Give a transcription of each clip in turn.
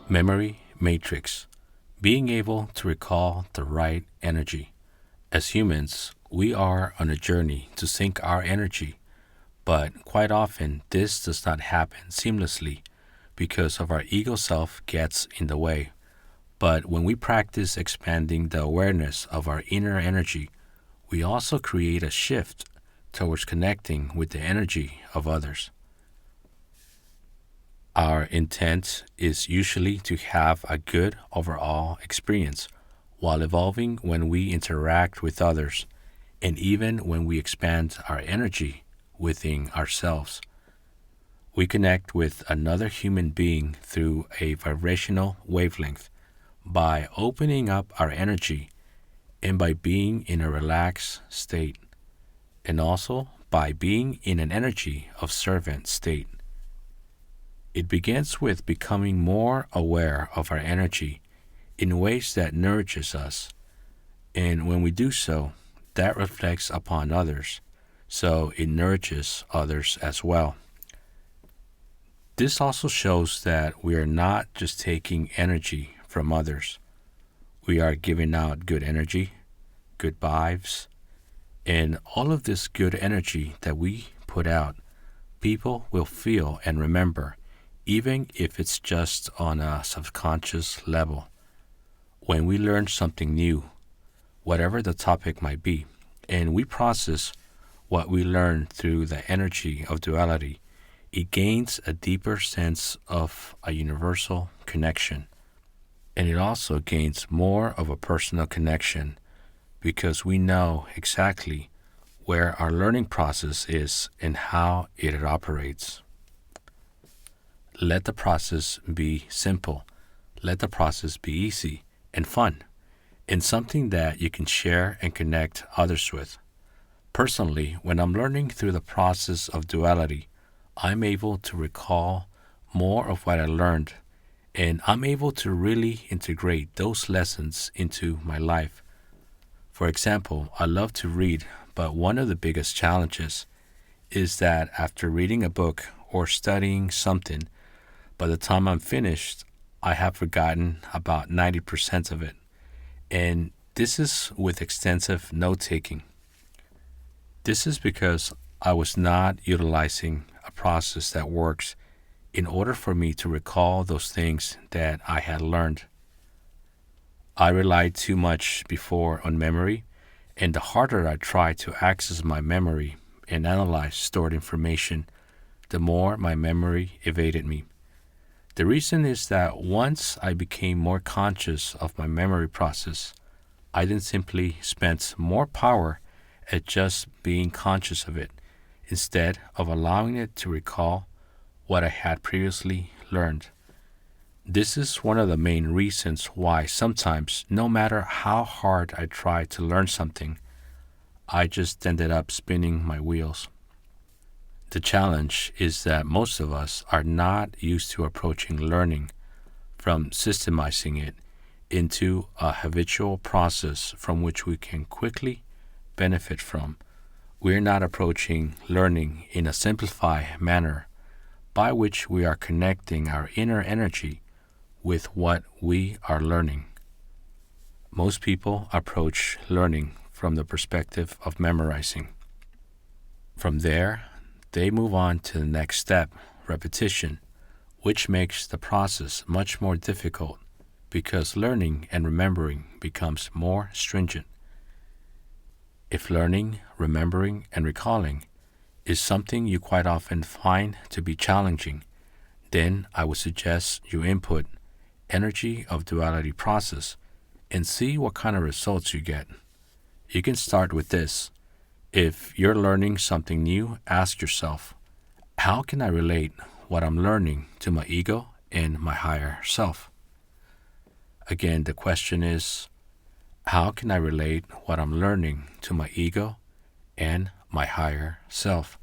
Memory matrix. Being able to recall the right energy. As humans, we are on a journey to sync our energy, but quite often this does not happen seamlessly because of our ego self gets in the way. But when we practice expanding the awareness of our inner energy, we also create a shift towards connecting with the energy of others. Our intent is usually to have a good overall experience while evolving when we interact with others and even when we expand our energy within ourselves. We connect with another human being through a vibrational wavelength by opening up our energy and by being in a relaxed state, and also by being in an energy of servant state. It begins with becoming more aware of our energy in ways that nourishes us, and when we do so, that reflects upon others, so it nourishes others as well. This also shows that we are not just taking energy from others. We are giving out good energy, good vibes, and all of this good energy that we put out, people will feel and remember, even if it's just on a subconscious level. When we learn something new, whatever the topic might be, and we process what we learn through the energy of duality, it gains a deeper sense of a universal connection. And it also gains more of a personal connection because we know exactly where our learning process is and how it operates. Let the process be simple. Let the process be easy and fun, and something that you can share and connect others with. Personally, when I'm learning through the process of duality, I'm able to recall more of what I learned, and I'm able to really integrate those lessons into my life. For example, I love to read, but one of the biggest challenges is that after reading a book or studying something, by the time I'm finished, I have forgotten about 90% of it. And this is with extensive note taking. This is because I was not utilizing a process that works in order for me to recall those things that I had learned. I relied too much before on memory, and the harder I tried to access my memory and analyze stored information, the more my memory evaded me. The reason is that once I became more conscious of my memory process, I then simply spent more power at just being conscious of it, instead of allowing it to recall what I had previously learned. This is one of the main reasons why sometimes, no matter how hard I tried to learn something, I just ended up spinning my wheels. The challenge is that most of us are not used to approaching learning from systemizing it into a habitual process from which we can quickly benefit from. We're not approaching learning in a simplified manner by which we are connecting our inner energy with what we are learning. Most people approach learning from the perspective of memorizing. From there, they move on to the next step, repetition, which makes the process much more difficult because learning and remembering becomes more stringent. If learning, remembering, and recalling is something you quite often find to be challenging, then I would suggest you input energy of duality process and see what kind of results you get. You can start with this. If you're learning something new, ask yourself, how can I relate what I'm learning to my ego and my higher self? Again, the question is, how can I relate what I'm learning to my ego and my higher self?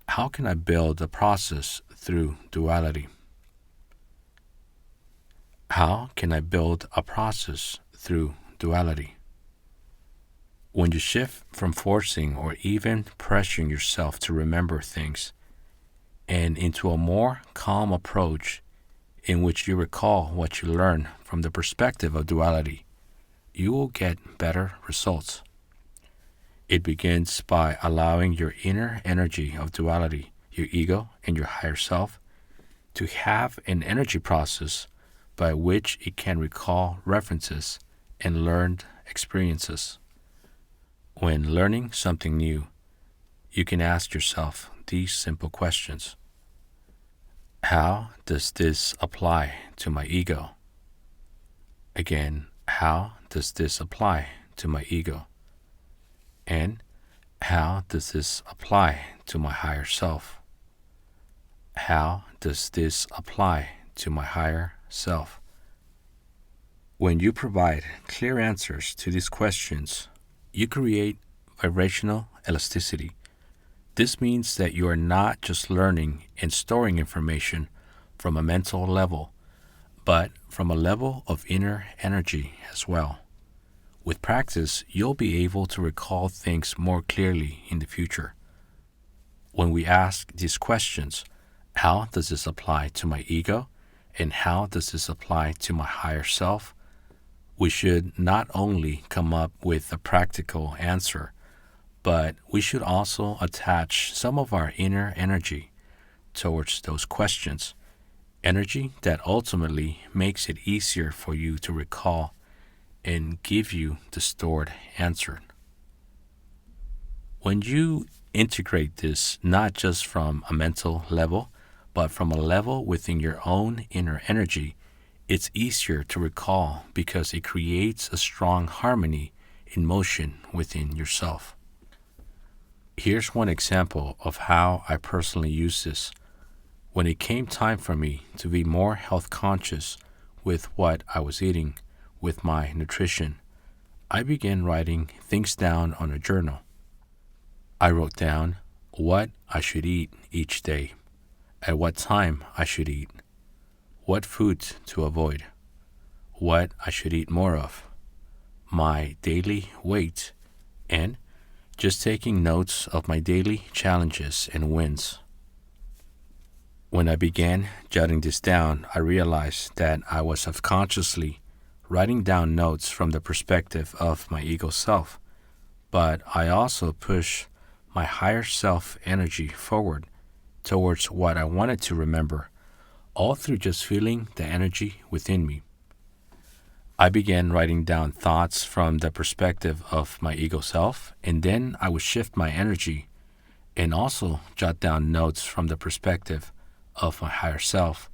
How can I build the process through duality? How can I build a process through duality? When you shift from forcing or even pressuring yourself to remember things and into a more calm approach in which you recall what you learn from the perspective of duality, you will get better results. It begins by allowing your inner energy of duality, your ego and your higher self, to have an energy process by which it can recall references and learned experiences. When learning something new, you can ask yourself these simple questions. How does this apply to my ego? Again, how does this apply to my ego? And how does this apply to my higher self? How does this apply to my higher self? When you provide clear answers to these questions, you create vibrational elasticity. This means that you are not just learning and storing information from a mental level, but from a level of inner energy as well. With practice, you'll be able to recall things more clearly in the future. When we ask these questions, how does this apply to my ego? And how does this apply to my higher self? We should not only come up with a practical answer, but we should also attach some of our inner energy towards those questions, energy that ultimately makes it easier for you to recall and give you the stored answer. When you integrate this not just from a mental level, but from a level within your own inner energy, it's easier to recall because it creates a strong harmony in motion within yourself. Here's one example of how I personally use this. When it came time for me to be more health conscious with what I was eating, with my nutrition, I began writing things down on a journal. I wrote down what I should eat each day, at what time I should eat, what foods to avoid, what I should eat more of, my daily weight, and just taking notes of my daily challenges and wins. When I began jotting this down, I realized that I was subconsciously writing down notes from the perspective of my ego self, but I also pushed my higher self energy forward towards what I wanted to remember, all through just feeling the energy within me. I began writing down thoughts from the perspective of my ego self, and then I would shift my energy and also jot down notes from the perspective of my higher self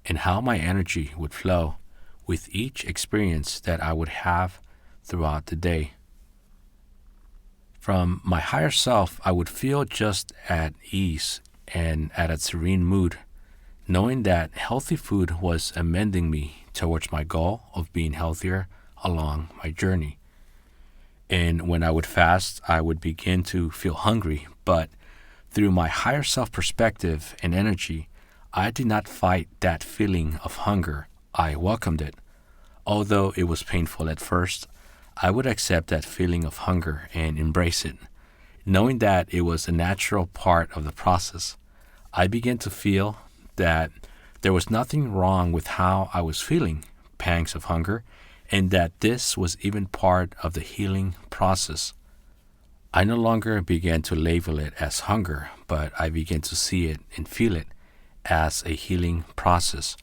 and how my energy would flow with each experience that I would have throughout the day. From my higher self, I would feel just at ease and at a serene mood, knowing that healthy food was amending me towards my goal of being healthier along my journey. And when I would fast, I would begin to feel hungry, but through my higher self perspective and energy, I did not fight that feeling of hunger. I welcomed it. Although it was painful at first, I would accept that feeling of hunger and embrace it. Knowing that it was a natural part of the process, I began to feel that there was nothing wrong with how I was feeling, pangs of hunger, and that this was even part of the healing process. I no longer began to label it as hunger, but I began to see it and feel it as a healing process.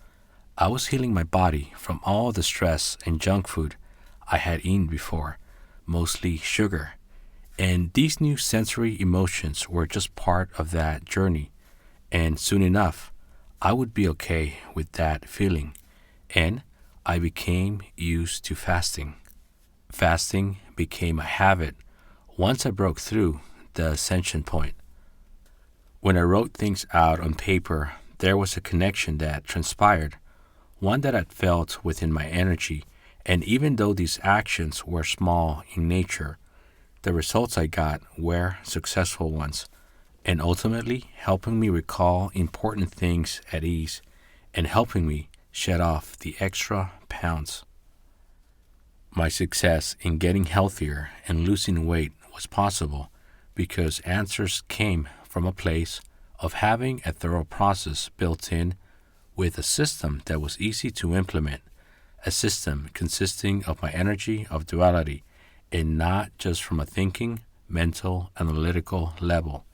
I was healing my body from all the stress and junk food I had eaten before, mostly sugar. And these new sensory emotions were just part of that journey. And soon enough, I would be okay with that feeling. And I became used to fasting. Fasting became a habit once I broke through the Ascension point. When I wrote things out on paper, there was a connection that transpired, one that I felt within my energy, and even though these actions were small in nature, the results I got were successful ones, and ultimately helping me recall important things at ease and helping me shed off the extra pounds. My success in getting healthier and losing weight was possible because answers came from a place of having a thorough process built in with a system that was easy to implement, a system consisting of my energy of duality and not just from a thinking, mental, analytical level.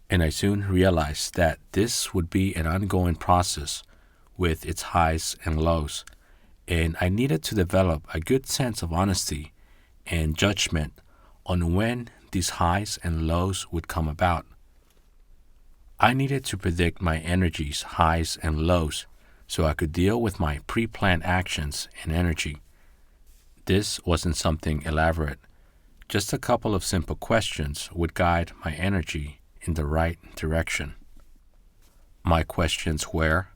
And I soon realized that this would be an ongoing process with its highs and lows, and I needed to develop a good sense of honesty and judgment on when these highs and lows would come about. I needed to predict my energy's highs and lows so I could deal with my pre planned actions and energy. This wasn't something elaborate. Just a couple of simple questions would guide my energy in the right direction. My questions were: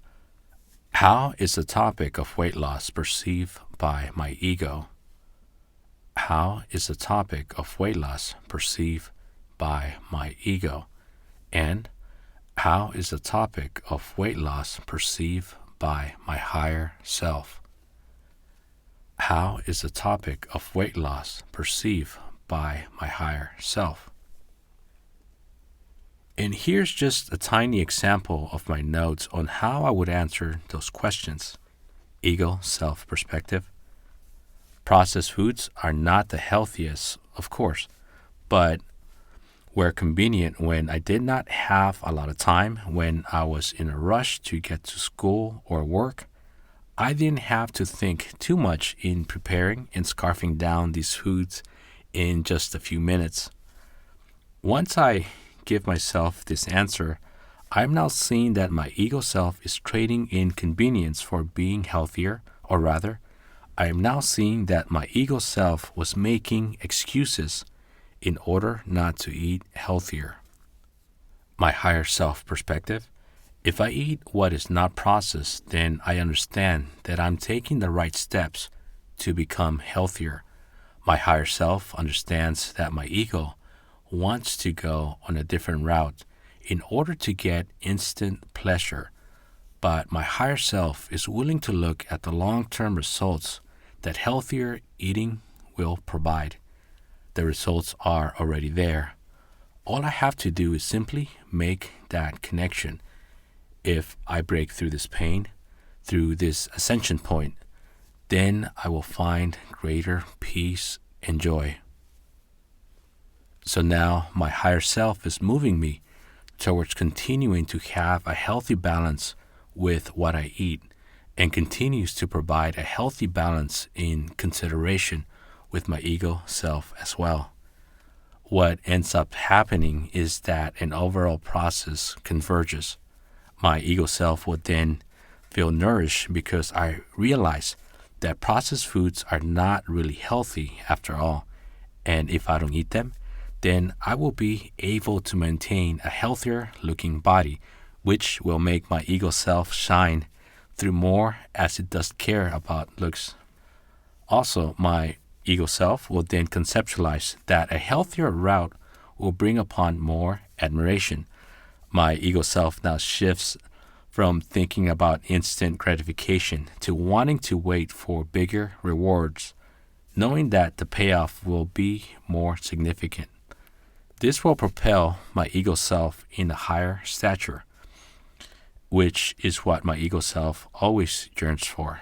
how is the topic of weight loss perceived by my ego? How is the topic of weight loss perceived by my ego? And how is the topic of weight loss perceived by my higher self? How is the topic of weight loss perceived by my higher self? And here's just a tiny example of my notes on how I would answer those questions. Ego, self perspective. Processed foods are not the healthiest, of course, but were convenient when I did not have a lot of time, when I was in a rush to get to school or work. I didn't have to think too much in preparing and scarfing down these foods in just a few minutes. Once I give myself this answer, I'm now seeing that my ego self is trading in convenience for being healthier, or rather, I am now seeing that my ego self was making excuses in order not to eat healthier. My higher self perspective: if I eat what is not processed, then I understand that I'm taking the right steps to become healthier. My higher self understands that my ego wants to go on a different route in order to get instant pleasure, but my higher self is willing to look at the long-term results that healthier eating will provide. The results are already there. All I have to do is simply make that connection. If I break through this pain, through this ascension point, then I will find greater peace and joy. So now my higher self is moving me towards continuing to have a healthy balance with what I eat, and continues to provide a healthy balance in consideration with my ego self as well. What ends up happening is that an overall process converges. My ego self would then feel nourished because I realize that processed foods are not really healthy after all, and if I don't eat them, then I will be able to maintain a healthier looking body, which will make my ego self shine through more as it does care about looks. Also, my ego self will then conceptualize that a healthier route will bring upon more admiration. My ego self now shifts from thinking about instant gratification to wanting to wait for bigger rewards, knowing that the payoff will be more significant. This will propel my ego self in a higher stature, which is what my ego self always yearns for.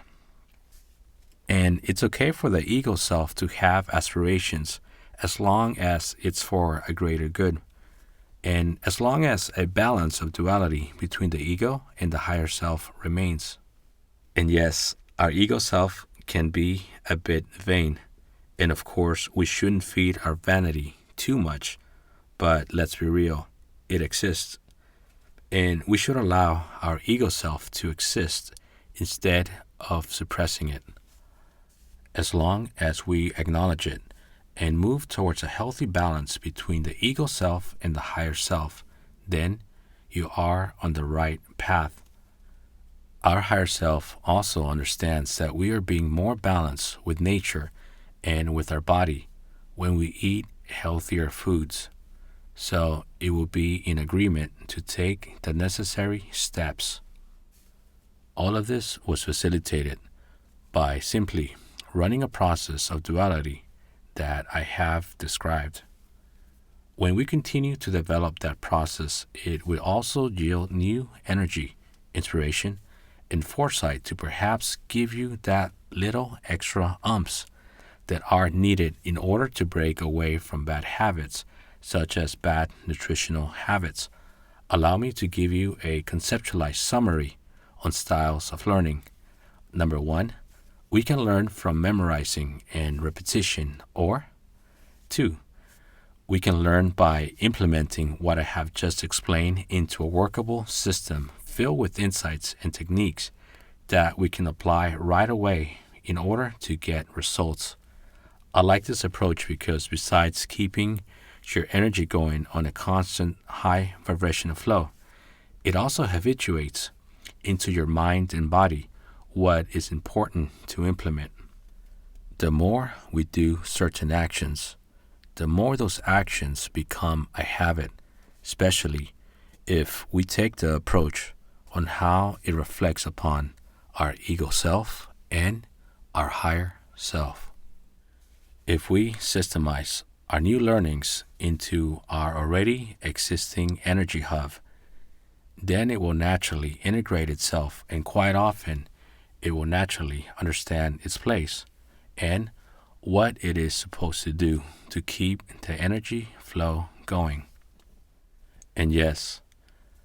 And it's okay for the ego self to have aspirations as long as it's for a greater good, and as long as a balance of duality between the ego and the higher self remains. And yes, our ego self can be a bit vain, and of course we shouldn't feed our vanity too much, but let's be real, it exists. And we should allow our ego self to exist instead of suppressing it. As long as we acknowledge it and move towards a healthy balance between the ego self and the higher self, then you are on the right path. Our higher self also understands that we are being more balanced with nature and with our body when we eat healthier foods. So it will be in agreement to take the necessary steps. All of this was facilitated by simply running a process of duality that I have described. When we continue to develop that process, it will also yield new energy, inspiration, and foresight to perhaps give you that little extra umps that are needed in order to break away from bad habits, such as bad nutritional habits. Allow me to give you a conceptualized summary on styles of learning. Number one, we can learn from memorizing and repetition, or two, we can learn by implementing what I have just explained into a workable system filled with insights and techniques that we can apply right away in order to get results. I like this approach because besides keeping your energy going on a constant high vibrational flow, it also habituates into your mind and body what is important to implement. The more we do certain actions, the more those actions become a habit, especially if we take the approach on how it reflects upon our ego self and our higher self. If we systemize our new learnings into our already existing energy hub, then it will naturally integrate itself, and quite often it will naturally understand its place and what it is supposed to do to keep the energy flow going. And yes,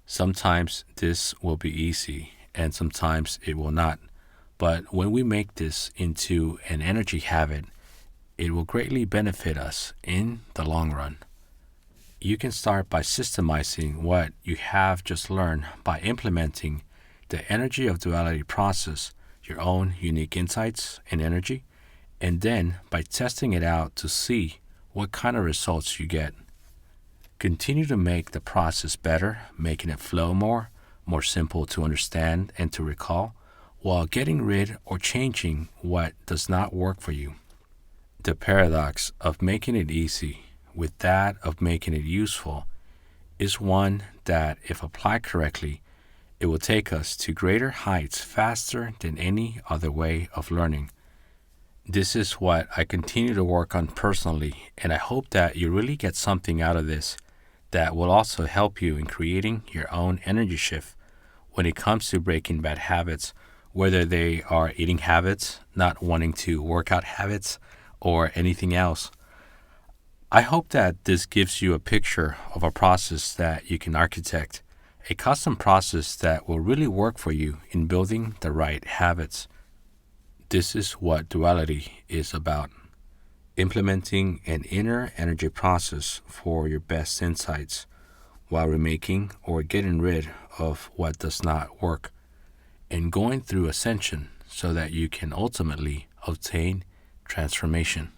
sometimes this will be easy and sometimes it will not. But when we make this into an energy habit, it will greatly benefit us in the long run. You can start by systemizing what you have just learned by implementing the energy of duality process, your own unique insights and energy, and then by testing it out to see what kind of results you get. Continue to make the process better, making it flow more simple to understand and to recall, while getting rid or changing what does not work for you. The paradox of making it easy with that of making it useful is one that, if applied correctly, it will take us to greater heights faster than any other way of learning. This is what I continue to work on personally, and I hope that you really get something out of this that will also help you in creating your own energy shift when it comes to breaking bad habits, whether they are eating habits, not wanting to work out habits, or anything else. I hope that this gives you a picture of a process that you can architect, a custom process that will really work for you in building the right habits. This is what duality is about: implementing an inner energy process for your best insights while remaking or getting rid of what does not work, and going through ascension so that you can ultimately obtain transformation.